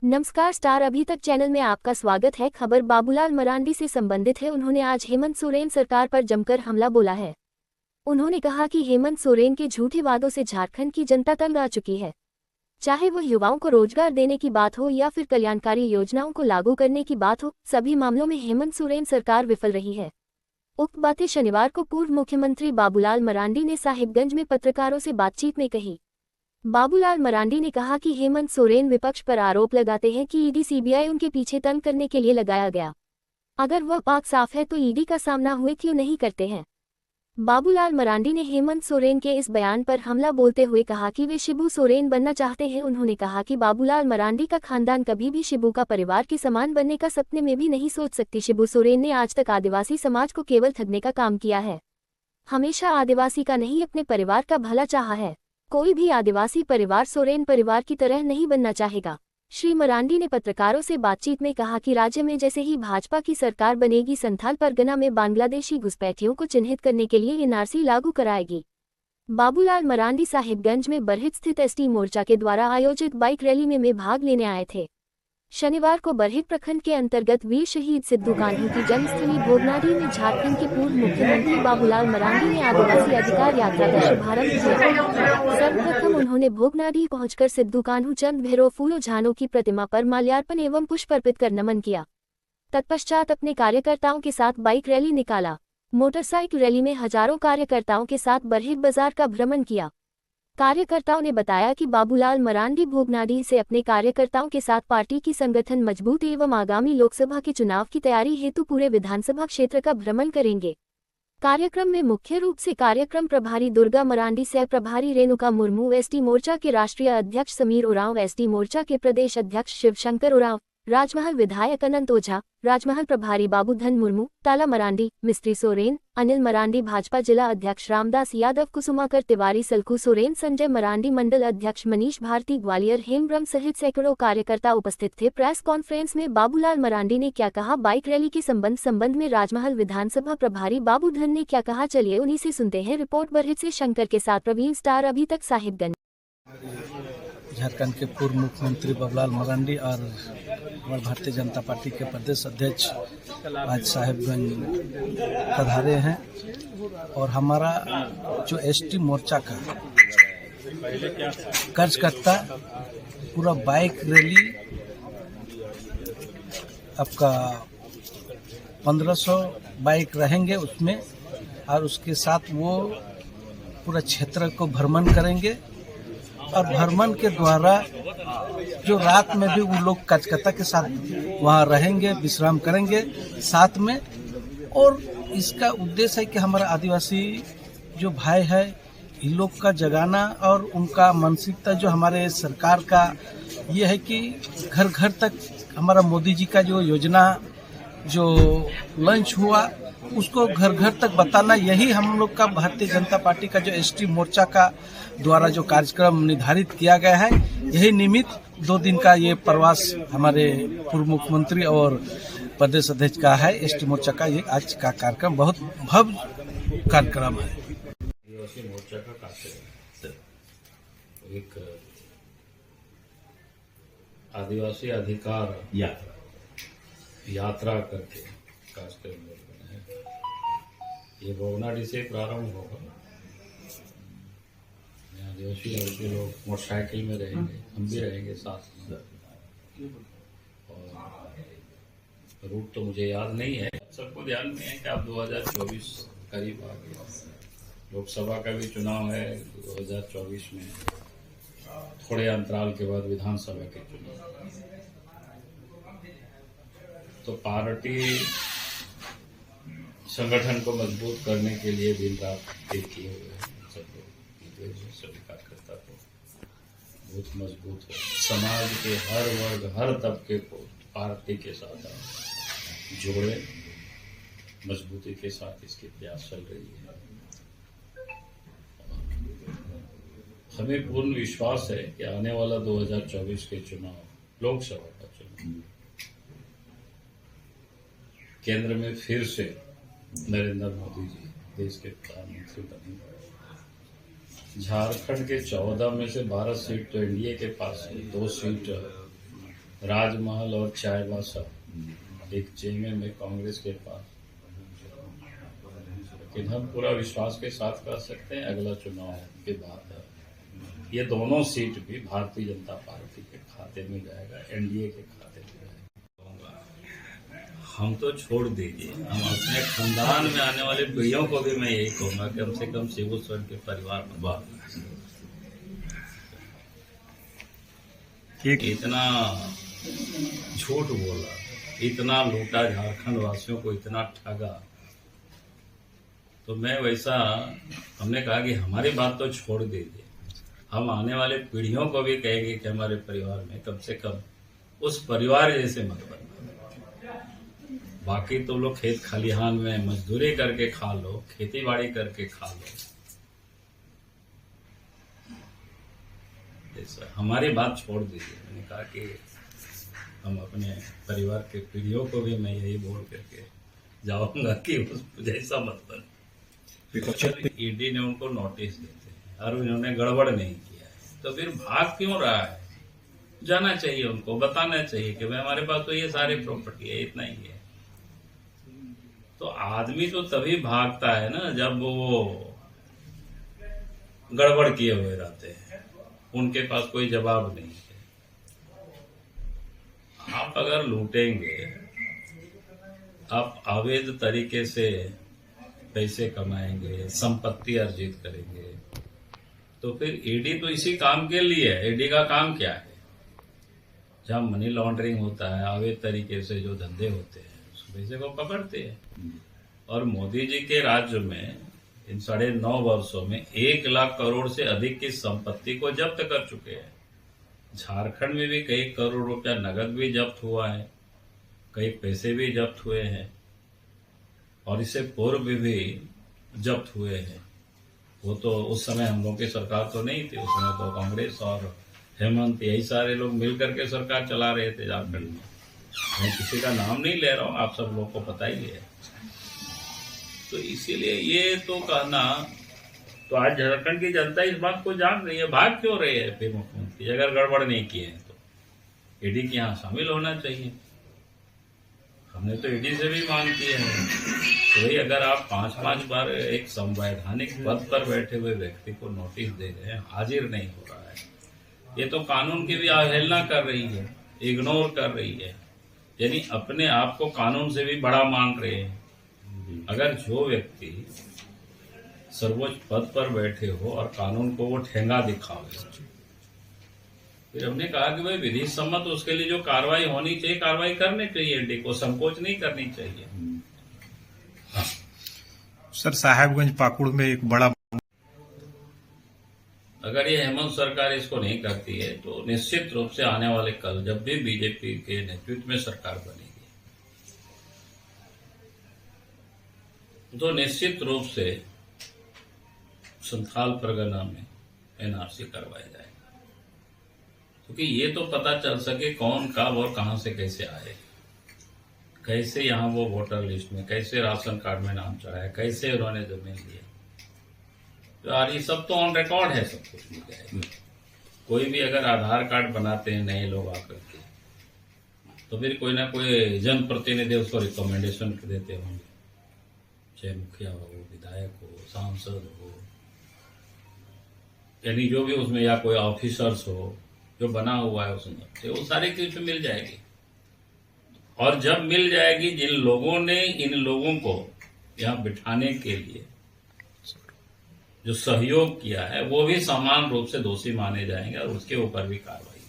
नमस्कार स्टार अभी तक चैनल में आपका स्वागत है। खबर बाबूलाल मरांडी से संबंधित है। उन्होंने आज हेमंत सोरेन सरकार पर जमकर हमला बोला है। उन्होंने कहा कि हेमंत सोरेन के झूठे वादों से झारखंड की जनता तंग आ चुकी है। चाहे वो युवाओं को रोजगार देने की बात हो या फिर कल्याणकारी योजनाओं को लागू करने की बात हो, सभी मामलों में हेमंत सोरेन सरकार विफल रही है। उक्त बातें शनिवार को पूर्व मुख्यमंत्री बाबूलाल मरांडी ने साहिबगंज में पत्रकारों से बातचीत में कही। बाबूलाल मरांडी ने कहा कि हेमंत सोरेन विपक्ष पर आरोप लगाते हैं कि ईडी सीबीआई उनके पीछे तंग करने के लिए लगाया गया। अगर वह पाक साफ है तो ईडी का सामना हुए क्यों नहीं करते हैं। बाबूलाल मरांडी ने हेमंत सोरेन के इस बयान पर हमला बोलते हुए कहा कि वे शिबू सोरेन बनना चाहते हैं। उन्होंने कहा कि बाबूलाल मरांडी का खानदान कभी भी शिबू का परिवार के समान बनने का सपने में भी नहीं सोच सकती। शिबू सोरेन ने आज तक आदिवासी समाज को केवल ठगने का काम किया है। हमेशा आदिवासी का नहीं अपने परिवार का भला चाहा है। कोई भी आदिवासी परिवार सोरेन परिवार की तरह नहीं बनना चाहेगा। श्री मरांडी ने पत्रकारों से बातचीत में कहा कि राज्य में जैसे ही भाजपा की सरकार बनेगी, संथाल परगना में बांग्लादेशी घुसपैठियों को चिन्हित करने के लिए एनआरसी लागू कराएगी। बाबूलाल मरांडी साहिबगंज में बरहिट स्थित एसटी मोर्चा के द्वारा आयोजित बाइक रैली में भाग लेने आए थे। शनिवार को बरहिट प्रखंड के अंतर्गत वीर शहीद सिद्धू कान्हू की जन्मस्थली भोगनाडी में झारखंड के पूर्व मुख्यमंत्री बाबूलाल मरांडी ने आदिवासी अधिकार यात्रा का शुभारंभ किया। सर्वप्रथम उन्होंने भोगनाडी पहुंचकर सिद्धू कान्हू चंद भैरव फूलो झानो की प्रतिमा पर माल्यार्पण एवं पुष्प अर्पित कर नमन किया। तत्पश्चात अपने कार्यकर्ताओं के साथ बाइक रैली निकाला। मोटरसाइकिल रैली में हजारों कार्यकर्ताओं के साथ बरहिट बाजार का भ्रमण किया। कार्यकर्ताओं ने बताया कि बाबूलाल मरांडी भोगनाडी से अपने कार्यकर्ताओं के साथ पार्टी की संगठन मजबूत एवं आगामी लोकसभा के चुनाव की तैयारी हेतु पूरे विधानसभा क्षेत्र का भ्रमण करेंगे। कार्यक्रम में मुख्य रूप से कार्यक्रम प्रभारी दुर्गा मरांडी, सह प्रभारी रेणुका मुर्मू, एसटी मोर्चा के राष्ट्रीय अध्यक्ष समीर उरांव, एसटी मोर्चा के प्रदेश अध्यक्ष शिवशंकर उरांव, राजमहल विधायक अनंत ओझा, राजमहल प्रभारी बाबूधन मुर्मू, ताला मरांडी, मिस्त्री सोरेन, अनिल मरांडी, भाजपा जिला अध्यक्ष रामदास यादव, कुसुमाकर तिवारी, सलकू सोरेन, संजय मरांडी, मंडल अध्यक्ष मनीष भारती, ग्वालियर हेमब्रम सहित सैकड़ों कार्यकर्ता उपस्थित थे। प्रेस कॉन्फ्रेंस में बाबूलाल मरांडी ने क्या कहा, बाइक रैली के संबंध में राजमहल विधानसभा प्रभारी बाबूधन ने क्या कहा, चलिए उन्हीं से सुनते हैं। रिपोर्ट बरहिट से शंकर के साथ प्रवीण स्टार अभी तक साहिबगंज। झारखंड के पूर्व मुख्यमंत्री बाबूलाल मरांडी और भारतीय जनता पार्टी के प्रदेश अध्यक्ष आज साहिबगंज पधारे हैं और हमारा जो एसटी मोर्चा का कार्यकर्ता पूरा बाइक रैली आपका 1500 बाइक रहेंगे उसमें, और उसके साथ वो पूरा क्षेत्र को भ्रमण करेंगे और भ्रमण के द्वारा जो रात में भी वो लोग कार्यकर्ता के साथ वहाँ रहेंगे, विश्राम करेंगे साथ में। और इसका उद्देश्य है कि हमारा आदिवासी जो भाई है इन लोग का जगाना और उनका मानसिकता जो हमारे सरकार का ये है कि घर घर तक हमारा मोदी जी का जो योजना जो लॉन्च हुआ उसको घर घर तक बताना, यही हम लोग का भारतीय जनता पार्टी का जो एसटी मोर्चा का द्वारा जो कार्यक्रम निर्धारित किया गया है। यही निमित्त 2 दिन का ये प्रवास हमारे पूर्व मुख्यमंत्री और प्रदेश अध्यक्ष का है। एसटी मोर्चा का ये आज का कार्यक्रम बहुत भव्य कार्यक्रम है। आदिवासी मोर्चा का कार्यक्रम एक आदिवासी अधिकार यात्रा करके कार्यक्रम है। ये भोगनाडी से प्रारंभ होगा। आदिवासी लड़के लोग मोटरसाइकिल में रहेंगे, हम भी रहेंगे साथ में। और रूट तो मुझे याद नहीं है। सबको ध्यान में है कि अब 2024 करीब आ गया, लोकसभा का भी चुनाव है 2024 में, थोड़े अंतराल के बाद विधानसभा के चुनाव। तो पार्टी संगठन को मजबूत करने के लिए दिन रात एक किए हुए हैं। सब लोग सभी कार्यकर्ता को बहुत मजबूत हो, समाज के हर वर्ग हर तबके को पार्टी के साथ जोड़े, मजबूती के साथ इसके प्रयास चल रही है। हमें पूर्ण विश्वास है कि आने वाला 2024 के चुनाव, लोकसभा का चुनाव, केंद्र में फिर से नरेंद्र मोदी जी देश के प्रधानमंत्री बनेंगे। झारखंड के 14 में से 12 सीट तो एनडीए के पास है, 2 सीट राजमहल और चाईबासा एक चेंगे में कांग्रेस के पास, लेकिन हम पूरा विश्वास के साथ कह सकते हैं अगला चुनाव के बाद ये दोनों सीट भी भारतीय जनता पार्टी के खाते में जाएगा, एनडीए के खाते में जाएगा। हम तो छोड़ दीजिए, हम अपने खानदान में आने वाले पीढ़ियों को भी मैं यही कहूंगा कि कम से कम शिबू सोरेन के परिवार में बात, इतना झूठ बोला, इतना लूटा, झारखंड वासियों को इतना ठगा, तो मैं वैसा, हमने कहा कि हमारी बात तो छोड़ दीजिए, हम आने वाले पीढ़ियों को भी कहेंगे कि हमारे परिवार में कम से कम उस परिवार जैसे मत बनना। बाकी तो लोग खेत खलिहान में मजदूरी करके खा लो, खेती बाड़ी करके खा लो, जैसा हमारी बात छोड़ दीजिए। मैंने कहा कि हम अपने परिवार के पीढ़ियों को भी मैं यही बोल करके जाऊंगा कि उस जैसा मत बन। ईडी ने उनको नोटिस देते हैं और उन्होंने गड़बड़ नहीं किया है, तो फिर भाग क्यों रहा है? जाना चाहिए, उनको बताना चाहिए कि भाई हमारे पास तो ये सारी प्रॉपर्टी है, इतना ही है। तो आदमी तो तभी भागता है ना जब वो गड़बड़ किए हुए रहते हैं, उनके पास कोई जवाब नहीं है। आप अगर लूटेंगे, आप अवैध तरीके से पैसे कमाएंगे, संपत्ति अर्जित करेंगे, तो फिर ईडी तो इसी काम के लिए है। ईडी का काम क्या है? जहाँ मनी लॉन्ड्रिंग होता है, अवैध तरीके से जो धंधे होते हैं, उस पैसे को पकड़ते हैं। और मोदी जी के राज्य में इन 9.5 वर्षों में 1 लाख करोड़ से अधिक की संपत्ति को जब्त कर चुके हैं। झारखंड में भी कई करोड़ रुपया नगद भी जब्त हुआ है, कई पैसे भी जब्त हुए हैं, और इससे पूर्व भी जब्त हुए हैं। वो तो उस समय हम लोग की सरकार तो नहीं थी, उस समय तो कांग्रेस और हेमंत यही सारे लोग मिल करके सरकार चला रहे थे झारखंड में। मैं किसी का नाम नहीं ले रहा हूँ, आप सब लोग को पता ही है। तो इसीलिए ये तो कहना, तो आज झारखंड की जनता इस बात को जान रही है। भाग क्यों रही है फिर मुख्यमंत्री? अगर गड़बड़ नहीं किए हैं तो ईडी के यहाँ शामिल होना चाहिए। हमने तो ईडी से भी मांग की है। तो वही अगर आप 5-5 बार एक संवैधानिक पद पर बैठे हुए व्यक्ति को नोटिस दे रहे हैं, हाजिर नहीं हो रहा है, ये तो कानून की भी अवहेलना कर रही है, इग्नोर कर रही है, यानी अपने आप को कानून से भी बड़ा मान रहे हैं। अगर जो व्यक्ति सर्वोच्च पद पर बैठे हो और कानून को वो ठेंगा दिखावे, फिर हमने कहा कि भाई विधि सम्मत उसके लिए जो कार्रवाई होनी चाहिए, कार्रवाई करनी चाहिए। ईडी को संकोच नहीं करनी चाहिए। सर, साहेबगंज पाकुड़ में एक बड़ा, अगर ये हेमंत सरकार इसको नहीं करती है तो निश्चित रूप से आने वाले कल जब भी बीजेपी के नेतृत्व में सरकार बनेगी, तो निश्चित रूप से संथाल परगना में एनआरसी करवाया जाएगा, क्योंकि ये तो पता चल सके कौन कब और कहां से कैसे आए, कैसे यहाँ वो वोटर लिस्ट में, कैसे राशन कार्ड में नाम चढ़ा है, कैसे उन्होंने जमीन ली। यार ये सब तो ऑन रिकॉर्ड है, सब कुछ मिल जाएगा। कोई भी अगर आधार कार्ड बनाते हैं नए लोग आकर के, तो फिर कोई ना कोई जनप्रतिनिधि उसको रिकमेंडेशन देते होंगे, चाहे मुखिया हो, विधायक हो, सांसद हो, यानी जो भी उसमें, या कोई ऑफिसर्स हो जो बना हुआ है उसमें, तो वो सारी चीज मिल जाएगी। और जब मिल जाएगी, जिन लोगों ने इन लोगों को यहाँ बिठाने के लिए जो सहयोग किया है, वो भी समान रूप से दोषी माने जाएंगे और उसके ऊपर भी कार्रवाई